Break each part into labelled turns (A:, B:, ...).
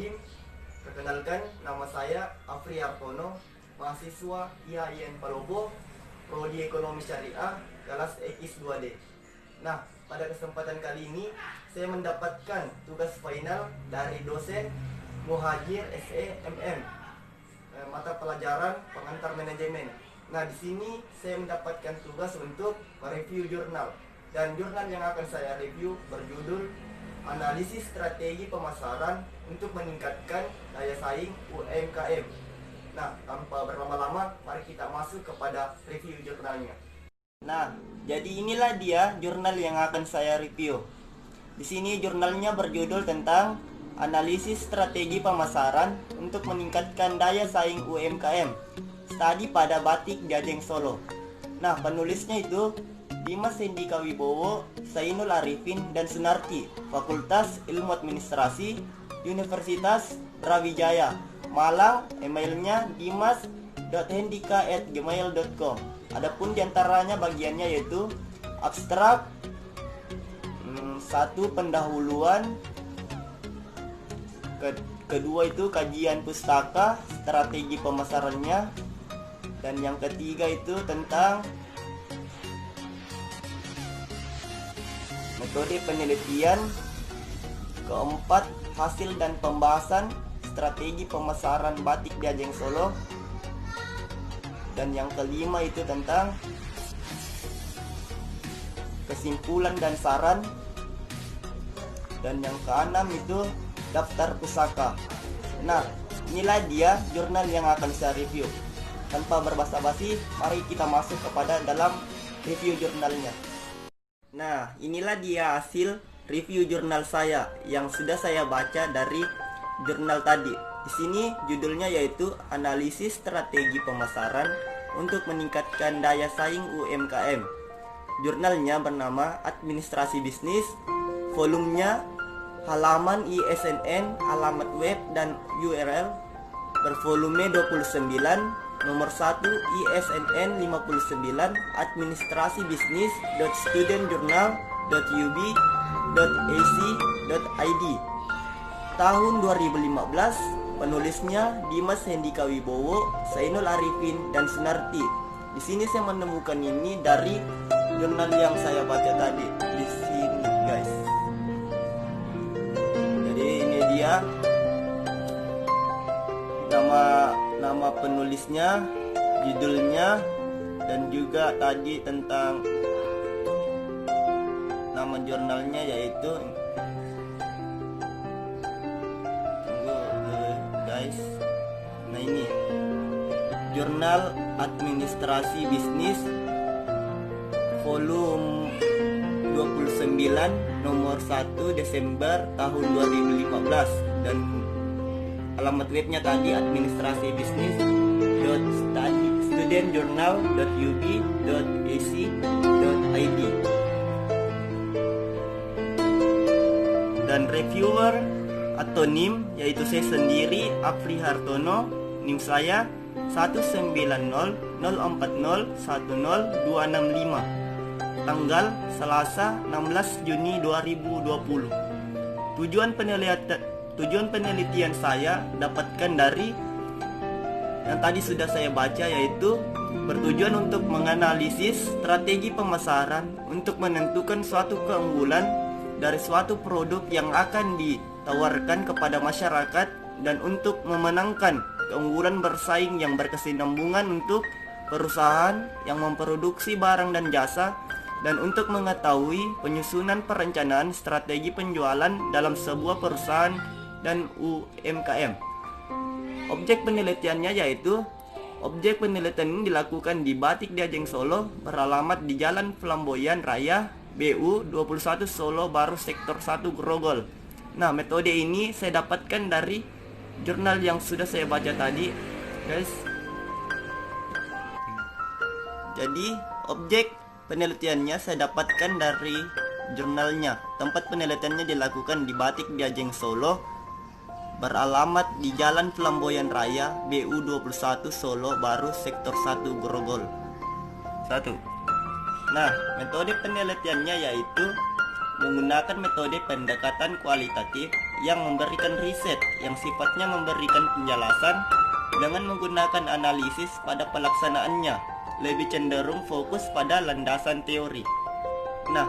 A: Bismillahirrahmanirrahim. Perkenalkan, nama saya Afri Hartono, mahasiswa IAIN Palopo, Prodi Ekonomi Syariah, kelas X2D. Nah, pada kesempatan kali ini saya mendapatkan tugas final dari dosen Muhajir SEMM, mata pelajaran pengantar manajemen. Nah, di sini saya mendapatkan tugas untuk mereview jurnal. Dan jurnal yang akan saya review berjudul Analisis Strategi Pemasaran untuk Meningkatkan Daya Saing UMKM. Nah, tanpa berlama-lama, mari kita masuk kepada review jurnalnya. Nah, jadi inilah dia jurnal yang akan saya review. Di sini jurnalnya berjudul tentang Analisis Strategi Pemasaran untuk Meningkatkan Daya Saing UMKM. Studi pada Batik Jajeng Solo. Nah, penulisnya itu Dimas Hendika Wibowo, Zainul Arifin, dan Sunarti, Fakultas Ilmu Administrasi, Universitas Brawijaya, Malang. Emailnya dimas.hendika@gmail.com. Adapun diantaranya bagiannya yaitu abstrak, satu pendahuluan, kedua itu kajian pustaka, strategi pemasarannya, dan yang ketiga itu tentang metode penelitian, keempat hasil dan pembahasan strategi pemasaran batik Jajeng Solo, dan yang kelima itu tentang kesimpulan dan saran, dan yang keenam itu daftar pusaka. Nah, inilah dia jurnal yang akan saya review. Tanpa berbasa-basi, mari kita masuk kepada dalam review jurnalnya. Nah, inilah dia hasil review jurnal saya yang sudah saya baca dari jurnal tadi. Di sini judulnya yaitu Analisis Strategi Pemasaran untuk Meningkatkan Daya Saing UMKM. Jurnalnya bernama Administrasi Bisnis, volumenya halaman ISNN, alamat web, dan URL bervolume 29, nomor 1 ISNN 59 administrasibisnis.studentjournal.ub.ac.id. Tahun 2015. Penulisnya Dimas Hendika Wibowo, Zainul Arifin, dan Sunarti. Di sini saya menemukan ini dari jurnal yang saya baca tadi. Di sini, guys. Jadi ini dia nama penulisnya, judulnya, dan juga tadi tentang nama jurnalnya yaitu guys. Nah, ini Jurnal Administrasi Bisnis volume 29 nomor 1 Desember tahun 2015, dan alamat webnya tadi administrasibisnis.studentjournal.ub.ac.id. Dan reviewer atau NIM yaitu saya sendiri, Afri Hartono. NIM saya 19004010265. Tanggal Selasa 16 Juni 2020. Tujuan penelitian saya dapatkan dari yang tadi sudah saya baca, yaitu bertujuan untuk menganalisis strategi pemasaran untuk menentukan suatu keunggulan dari suatu produk yang akan ditawarkan kepada masyarakat, dan untuk memenangkan keunggulan bersaing yang berkesinambungan untuk perusahaan yang memproduksi barang dan jasa, dan untuk mengetahui penyusunan perencanaan strategi penjualan dalam sebuah perusahaan dan UMKM. Objek penelitiannya yaitu objek penelitian ini dilakukan di Batik Jajeng Solo, beralamat di Jalan Flamboyan Raya, BU 21 Solo Baru Sektor 1 Grogol. Nah, metode ini saya dapatkan dari jurnal yang sudah saya baca tadi, guys. Jadi, objek penelitiannya saya dapatkan dari jurnalnya. Tempat penelitiannya dilakukan di Batik Jajeng Solo, beralamat di Jalan Flamboyan Raya, BU 21 Solo Baru Sektor 1 Grogol 1. Nah, metode penelitiannya yaitu menggunakan metode pendekatan kualitatif yang memberikan riset yang sifatnya memberikan penjelasan dengan menggunakan analisis pada pelaksanaannya, lebih cenderung fokus pada landasan teori. Nah,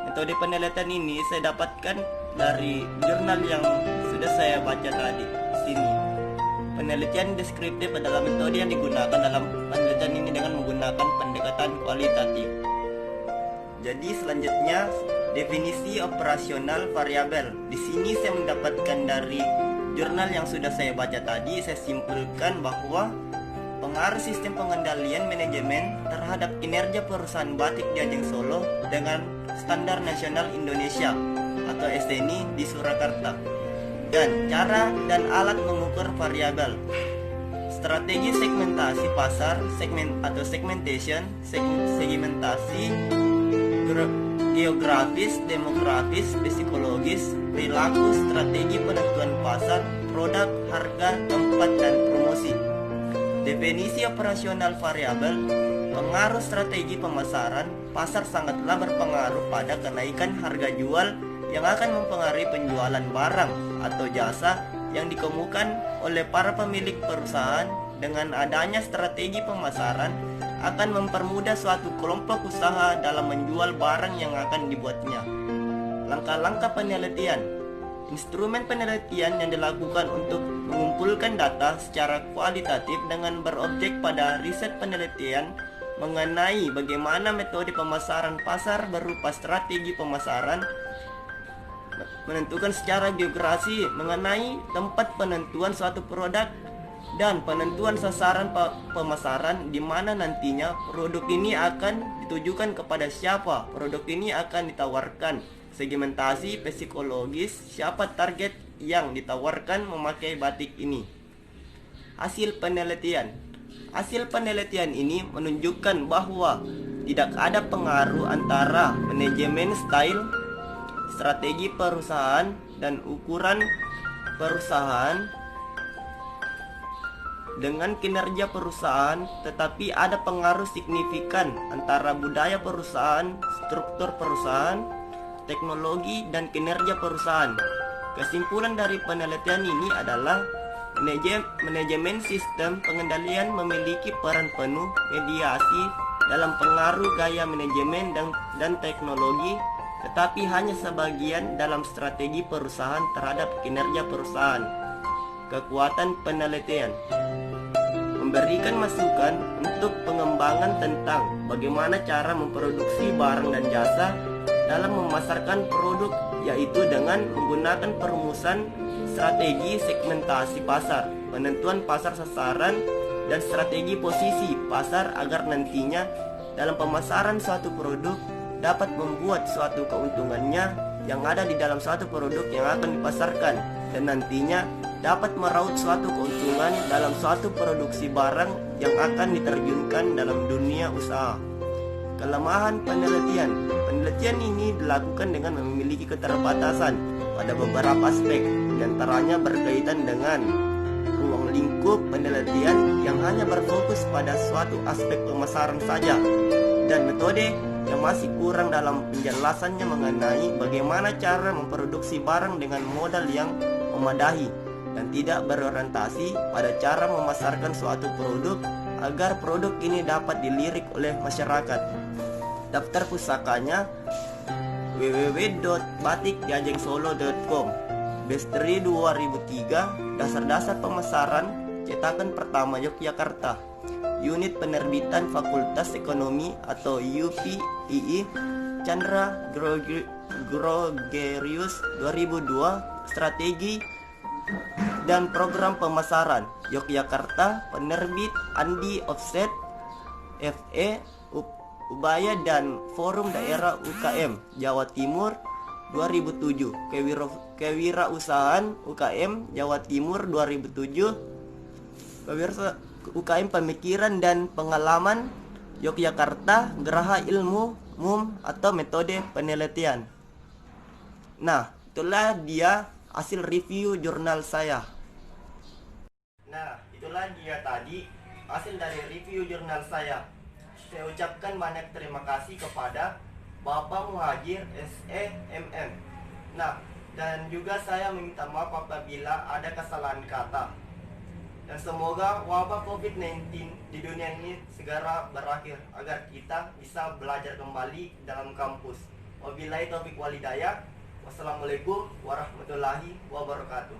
A: metode penelitian ini saya dapatkan dari jurnal yang sudah saya baca tadi di sini. Penelitian deskriptif adalah metode yang digunakan dalam penelitian ini dengan menggunakan pendekatan kualitatif. Jadi selanjutnya definisi operasional variabel. Di sini saya mendapatkan dari jurnal yang sudah saya baca tadi. Saya simpulkan bahwa pengaruh sistem pengendalian manajemen terhadap kinerja perusahaan batik di Ajeng Solo dengan Standar Nasional Indonesia atau SNI di Surakarta, dan cara dan alat mengukur variabel. Strategi segmentasi pasar, segmentation, segmentasi geografis, demografis, psikologis, perilaku, strategi penentuan pasar, produk, harga, tempat, dan promosi. Definisi operasional variabel. Pengaruh strategi pemasaran. Pasar sangatlah berpengaruh pada kenaikan harga jual yang akan mempengaruhi penjualan barang atau jasa yang dikemukakan oleh para pemilik perusahaan. Dengan adanya strategi pemasaran akan mempermudah suatu kelompok usaha dalam menjual barang yang akan dibuatnya. Langkah-langkah penelitian. Instrumen penelitian yang dilakukan untuk mengumpulkan data secara kualitatif dengan berobjek pada riset penelitian mengenai bagaimana metode pemasaran pasar berupa strategi pemasaran, menentukan secara geografi mengenai tempat penentuan suatu produk, dan penentuan sasaran pemasaran di mana nantinya produk ini akan ditujukan kepada siapa, produk ini akan ditawarkan, segmentasi psikologis, siapa target yang ditawarkan memakai batik ini. Hasil penelitian. Hasil penelitian ini menunjukkan bahwa tidak ada pengaruh antara manajemen style, strategi perusahaan, dan ukuran perusahaan dengan kinerja perusahaan, tetapi ada pengaruh signifikan antara budaya perusahaan, struktur perusahaan, teknologi, dan kinerja perusahaan. Kesimpulan dari penelitian ini adalah manajemen sistem pengendalian memiliki peran penuh mediasi dalam pengaruh gaya manajemen dan teknologi, tetapi hanya sebagian dalam strategi perusahaan terhadap kinerja perusahaan. Kekuatan penelitian. Memberikan masukan untuk pengembangan tentang bagaimana cara memproduksi barang dan jasa dalam memasarkan produk, yaitu dengan menggunakan perumusan strategi segmentasi pasar, penentuan pasar sasaran, dan strategi posisi pasar agar nantinya dalam pemasaran suatu produk dapat membuat suatu keuntungannya yang ada di dalam suatu produk yang akan dipasarkan, dan nantinya dapat meraup suatu keuntungan dalam suatu produksi barang yang akan diterjunkan dalam dunia usaha. Kelemahan penelitian. Penelitian ini dilakukan dengan memiliki keterbatasan pada beberapa aspek, diantaranya berkaitan dengan ruang lingkup penelitian yang hanya berfokus pada suatu aspek pemasaran saja, dan metode yang masih kurang dalam penjelasannya mengenai bagaimana cara memproduksi barang dengan modal yang memadai dan tidak berorientasi pada cara memasarkan suatu produk agar produk ini dapat dilirik oleh masyarakat. Daftar pusakanya www.batikdiajengsolo.com. Bestri 2003, Dasar-dasar Pemasaran, cetakan pertama Yogyakarta. Unit penerbitan Fakultas Ekonomi atau UPII, Chandra Gregorius 2002, Strategi dan Program Pemasaran, Yogyakarta, penerbit Andi Offset, FE, Ubaya dan Forum Daerah UKM, Jawa Timur 2007, Kewirausahaan UKM, Jawa Timur 2007, UKM Pemikiran dan Pengalaman, Yogyakarta, Geraha Ilmu MUM atau metode penelitian. Nah, itulah dia hasil review jurnal saya. Nah, itulah dia tadi hasil dari review jurnal saya. Saya ucapkan banyak terima kasih kepada Bapak Muhajir SEMM. Nah, Dan juga saya meminta maaf apabila ada kesalahan kata. Dan semoga wabah COVID-19 di dunia ini segera berakhir agar kita bisa belajar kembali dalam kampus. Wabillahi taufiq walhidayah. Wassalamualaikum warahmatullahi wabarakatuh.